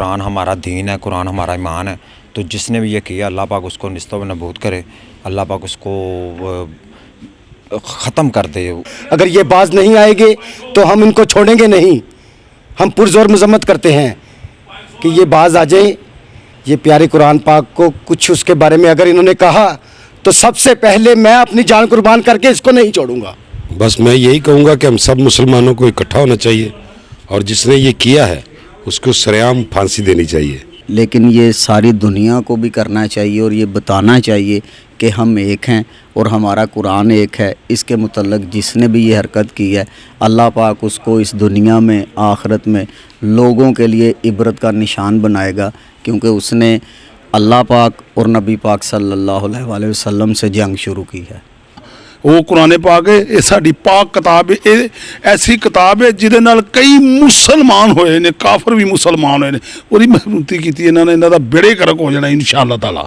कुरान हमारा दीन है, कुरान हमारा ईमान है। तो जिसने भी ये किया अल्लाह पाक उसको निस्तो व नबूद करे, अल्लाह पाक उसको ख़त्म कर दे। अगर ये बाज नहीं आएंगे तो हम इनको छोड़ेंगे नहीं। हम पुरज़ोर मज़म्मत करते हैं कि ये बाज आ जाए, ये प्यारे कुरान पाक को कुछ उसके बारे में अगर इन्होंने कहा तो सबसे पहले मैं अपनी जान कुर्बान करके इसको नहीं छोड़ूंगा। बस मैं यही कहूँगा कि हम सब मुसलमानों को इकट्ठा होना चाहिए और जिसने ये किया है उसको सरेआम फांसी देनी चाहिए। लेकिन ये सारी दुनिया को भी करना चाहिए और ये बताना चाहिए कि हम एक हैं और हमारा कुरान एक है। इसके मुतल्लिक़ जिसने भी ये हरकत की है अल्लाह पाक उसको इस दुनिया में आखिरत में लोगों के लिए इबरत का निशान बनाएगा, क्योंकि उसने अल्लाह पाक और नबी पाक सल्लल्लाहु अलैहि वसल्लम से जंग शुरू की है। वो कुरान पाक है, ये साडी पाक किताब है। ये ऐसी किताब है जिहदे नाल कई मुसलमान होए ने, काफर भी मुसलमान होए ने। ਉਹਦੀ ਮਹਿਬੂਤੀ ਕੀਤੀ ਇਹਨਾਂ ਨੇ, ਇਹਨਾਂ ਦਾ ਬੇੜੇ ਕਰਕ ਹੋ ਜਾਣਾ ਇਨਸ਼ਾਅੱਲਾ ਤਾਲਾ।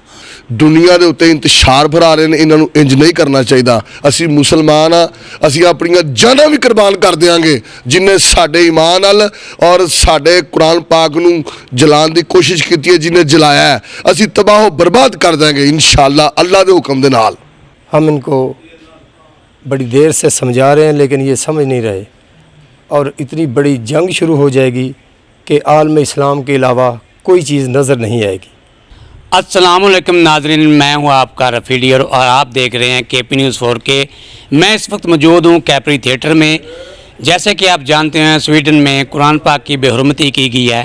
ਦੁਨੀਆ ਦੇ ਉੱਤੇ ਇੰਤਸ਼ਾਰ ਫਰਾ ਰਹੇ ਨੇ, ਇਹਨਾਂ ਨੂੰ ਇੰਜ ਨਹੀਂ ਕਰਨਾ ਚਾਹੀਦਾ। ਅਸੀਂ ਮੁਸਲਮਾਨ ਆ, ਅਸੀਂ ਆਪਣੀਆਂ ਜਾਨਾਂ ਵੀ ਕੁਰਬਾਨ ਕਰ ਦਿਆਂਗੇ ਜਿਨਨੇ ਸਾਡੇ ਈਮਾਨ ਨਾਲ ਔਰ ਸਾਡੇ ਕੁਰਾਨ ਪਾਕ ਨੂੰ ਜਲਾਉਣ ਦੀ ਕੋਸ਼ਿਸ਼ ਕੀਤੀ ਹੈ, ਜਿਨਨੇ ਜਲਾਇਆ ਹੈ ਅਸੀਂ ਤਬਾਹ ਬਰਬਾਦ ਕਰ ਦਾਂਗੇ ਇਨਸ਼ਾਅੱਲਾ ਅੱਲਾ ਦੇ ਹੁਕਮ ਦੇ ਨਾਲ। हम इनको बड़ी देर से समझा रहे हैं लेकिन ये समझ नहीं रहे और इतनी बड़ी जंग शुरू हो जाएगी कि आलम इस्लाम के अलावा कोई चीज़ नज़र नहीं आएगी। अस्सलामुअलैकुम नाज़रीन, मैं हूं आपका रफ़ी डियर और आप देख रहे हैं KP News 4K। मैं इस वक्त मौजूद हूं कैपरी थिएटर में। जैसे कि आप जानते हैं स्वीडन में कुरान पाक की बेहुरमती की गई है।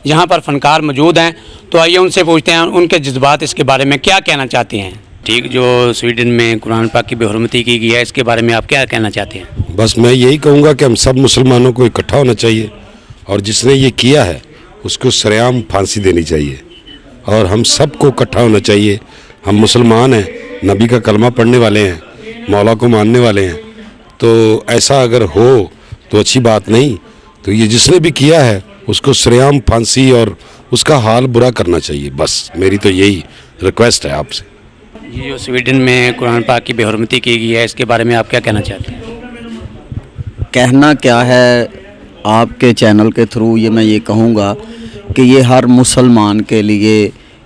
यहाँ पर फ़नकार मौजूद हैं, तो आइए उनसे पूछते हैं उनके जज्बात इसके बारे में क्या कहना चाहते हैं। ठीक, जो स्वीडन में कुरान पाक की बेहुरमती की गई है इसके बारे में आप क्या कहना चाहते हैं। बस मैं यही कहूँगा कि हम सब मुसलमानों को इकट्ठा होना चाहिए और जिसने ये किया है उसको सरेआम फांसी देनी चाहिए और हम सबको इकट्ठा होना चाहिए। हम मुसलमान हैं, नबी का कलमा पढ़ने वाले हैं, मौला को मानने वाले हैं, तो ऐसा अगर हो तो अच्छी बात नहीं। तो ये जिसने भी किया है उसको सरेआम फांसी और उसका हाल बुरा करना चाहिए। बस मेरी तो यही रिक्वेस्ट है आपसे। ये जो स्वीडन में कुरान पाक की बेहुरमती की गई है इसके बारे में आप क्या कहना चाहते हैं। कहना क्या है, आपके चैनल के थ्रू मैं ये कहूँगा कि ये हर मुसलमान के लिए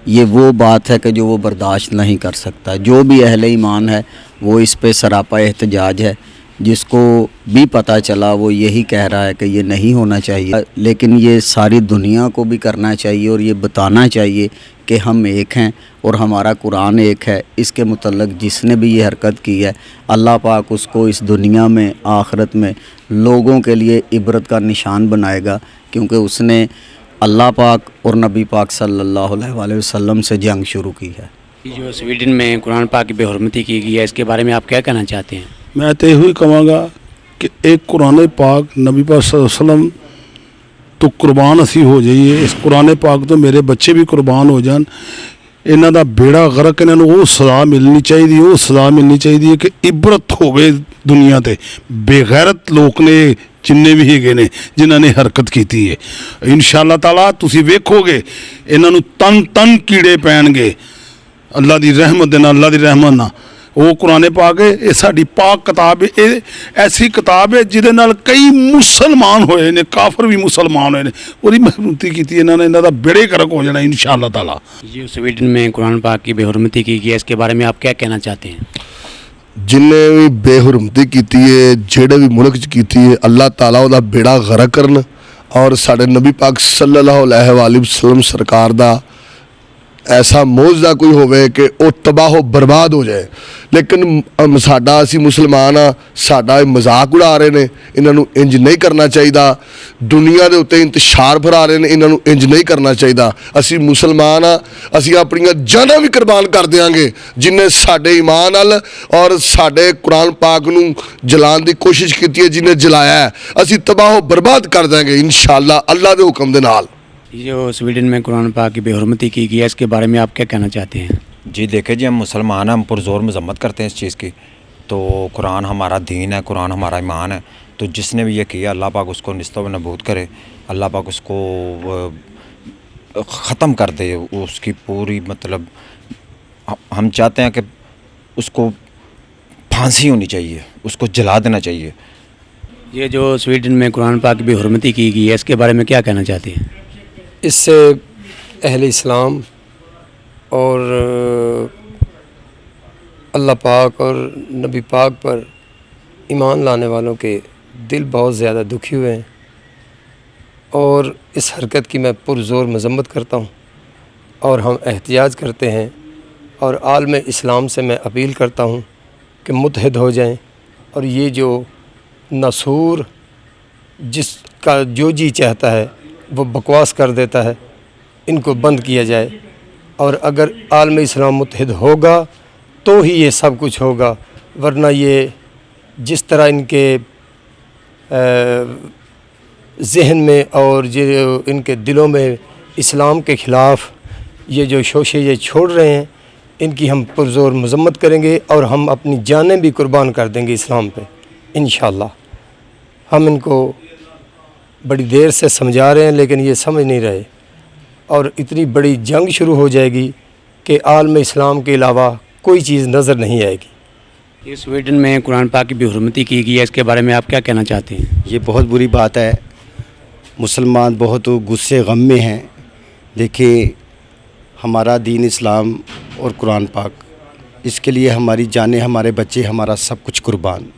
ये वो बात है कि जो वो बर्दाश्त नहीं कर सकता। जो भी अहले ईमान है वो इस पे सरापा एहतजाज है। जिसको भी पता चला वो यही कह रहा है कि ये नहीं होना चाहिए, लेकिन ये सारी दुनिया को भी करना चाहिए और ये बताना चाहिए कि हम एक हैं और हमारा कुरान एक है। इसके मुतल्लिक़ जिसने भी ये हरकत की है अल्लाह पाक उसको इस दुनिया में आखिरत में लोगों के लिए इबरत का निशान बनाएगा, क्योंकि उसने अल्लाह पाक और नबी पाक सल्लल्लाहु अलैहि वसल्लम से जंग शुरू की है। जो स्वीडन में कुरान पाक की बेहुरमती की गई है इसके बारे में आप क्या कहना चाहते हैं। मैं तो यही कहूँगा कि एक कुरान पाक नबी पाक सल्लल्लाहु अलैहि वसल्लम तो कुर्बान असी हो जाइए, इस कुरान पाक तो मेरे बच्चे भी कुर्बान हो जान। इन्हों का बेड़ा गरक, इन्हों वो सज़ा मिलनी चाहिए, वो सज़ा मिलनी चाहिए कि इबरत होवे दुनिया ते। बेगैरत लोग ने जिन्ने भी हैगे ने जिन्होंने हरकत की है, इंशाअल्लाह ताला तुसी वेखोगे इन्हों तन तन कीड़े पैणगे अल्लाह की रहमत दे नाल, अल्लाह की रहमत नाल। वो कुरान पाक है, ये साडी पाक किताब है। ये ऐसी किताब है जिहदे नाल कई मुसलमान होए ने, काफर भी मुसलमान होए ने। ਉਹਦੀ ਮਹਿਬੂਤੀ ਕੀਤੀ ਇਹਨਾਂ ਨੇ, ਇਹਨਾਂ ਦਾ ਬੇੜੇ ਕਰਕ ਹੋ ਜਾਣਾ इंशाअल्लाह ताला। जी, स्वीडन में कुरान पाक की बेहुरमती की गई है इसके बारे में आप क्या कहना चाहते हैं। जिन्ने भी बेहुरमती की है, जेड़े भी मुल्क च की है, अल्लाह ताला ਉਹਦਾ बेड़ा गरक करन और साडे नबी पाक सल्लल्लाहु अलैहि वसल्लम सरकार दा ऐसा मौजदा कोई होवे कि वो तबाह बर्बाद हो जाए। लेकिन साडा असी मुसलमान आ, साडा मजाक उड़ा रहे ने, इन्हों इंज नहीं करना चाहिए। दुनिया के उत्ते इंतशार फरा रहे ने, इन्हों इंज नहीं करना चाहिए। असी मुसलमान आ, असी अपनियां जानां भी कुर्बान कर देंगे जिन्हें साडे ईमान नाल और साडे कुरान पाक नूं जलाउण दी कोशिश की है, जिन्हें जलाया है असी तबाह बर्बाद कर देंगे इंशाअल्लाह अल्लाह के हुक्म दे नाल। जो स्वीडन में कुरान पाक की बेहुरमती की गई है इसके बारे में आप क्या कहना चाहते हैं। जी देखिए जी, हम मुसलमान हैं, हम पुरज़ोर मज़म्मत करते हैं इस चीज़ की। तो कुरान हमारा दीन है, कुरान हमारा ईमान है। तो जिसने भी ये किया अल्लाह पाक उसको निस्तो व नबूद करे, अल्लाह पाक उसको ख़त्म कर दे। उसकी पूरी मतलब हम चाहते हैं कि उसको फांसी होनी चाहिए, उसको जला देना चाहिए। ये जो स्वीडन में कुरान पाक की बेहुरमती की गई है इसके बारे में क्या कहना चाहते हैं। इससे اہل اسلام اور اللہ پاک اور نبی پاک پر ایمان لانے والوں کے دل بہت زیادہ دکھی ہوئے ہیں، اور اس حرکت کی میں پرزور مذمت کرتا ہوں، اور ہم احتجاج کرتے ہیں، اور عالم اسلام سے میں اپیل کرتا ہوں کہ متحد ہو جائیں، اور یہ جو نصور جس کا جو جی چاہتا ہے وہ بکواس کر دیتا ہے، ان کو بند کیا جائے، اور اگر عالم اسلام متحد ہوگا تو ہی یہ سب کچھ ہوگا، ورنہ یہ جس طرح ان کے ذہن میں اور جو ان کے دلوں میں اسلام کے خلاف یہ جو شوشے یہ چھوڑ رہے ہیں، ان کی ہم پرزور مذمت کریں گے، اور ہم اپنی جانیں بھی قربان کر دیں گے اسلام پہ انشاءاللہ۔ ہم ان کو بڑی دیر سے سمجھا رہے ہیں لیکن یہ سمجھ نہیں رہے، اور اتنی بڑی جنگ شروع ہو جائے گی کہ عالم اسلام کے علاوہ کوئی چیز نظر نہیں آئے گی۔ یہ سویڈن میں قرآن پاک کی بے حرمتی کی گئی ہے، اس کے بارے میں آپ کیا کہنا چاہتے ہیں؟ یہ بہت بری بات ہے، مسلمان بہت غصے غم میں ہیں۔ دیکھیے ہمارا دین اسلام اور قرآن پاک، اس کے لیے ہماری جانیں، ہمارے بچے، ہمارا سب کچھ قربان۔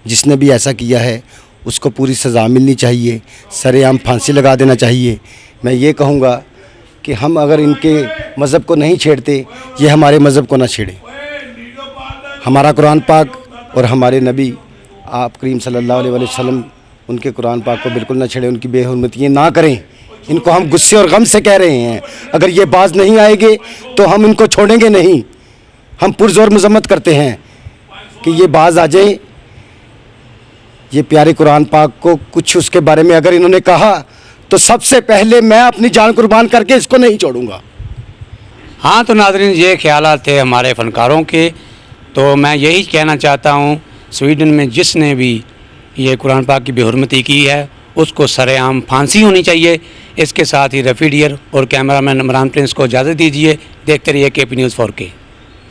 جس نے بھی ایسا کیا ہے اس کو پوری سزا ملنی چاہیے، سر عام پھانسی لگا دینا چاہیے۔ میں یہ کہوں گا کہ ہم اگر ان کے مذہب کو نہیں چھیڑتے، یہ ہمارے مذہب کو نہ چھیڑیں۔ ہمارا قرآن پاک اور ہمارے نبی آپ کریم صلی اللہ علیہ وسلم ان کے قرآن پاک کو بالکل نہ چھیڑیں، ان کی بے حرمتی نہ کریں۔ ان کو ہم غصے اور غم سے کہہ رہے ہیں، اگر یہ باز نہیں آئے گے تو ہم ان کو چھوڑیں گے نہیں۔ ہم پرزور مذمت کرتے ہیں کہ یہ باز آ جائیں، یہ پیارے قرآن پاک کو کچھ اس کے بارے میں اگر انہوں نے کہا تو سب سے پہلے میں اپنی جان قربان کر کے اس کو نہیں چھوڑوں گا۔ ہاں تو ناظرین، یہ خیالات تھے ہمارے فنکاروں کے، تو میں یہی کہنا چاہتا ہوں سویڈن میں جس نے بھی یہ قرآن پاک کی بے حرمتی کی ہے اس کو سر عام پھانسی ہونی چاہیے۔ اس کے ساتھ ہی رفیع ڈیئر اور کیمرہ مین عمران پرنس کو اجازت دیجیے۔ دیکھتے رہیے KP News 4K۔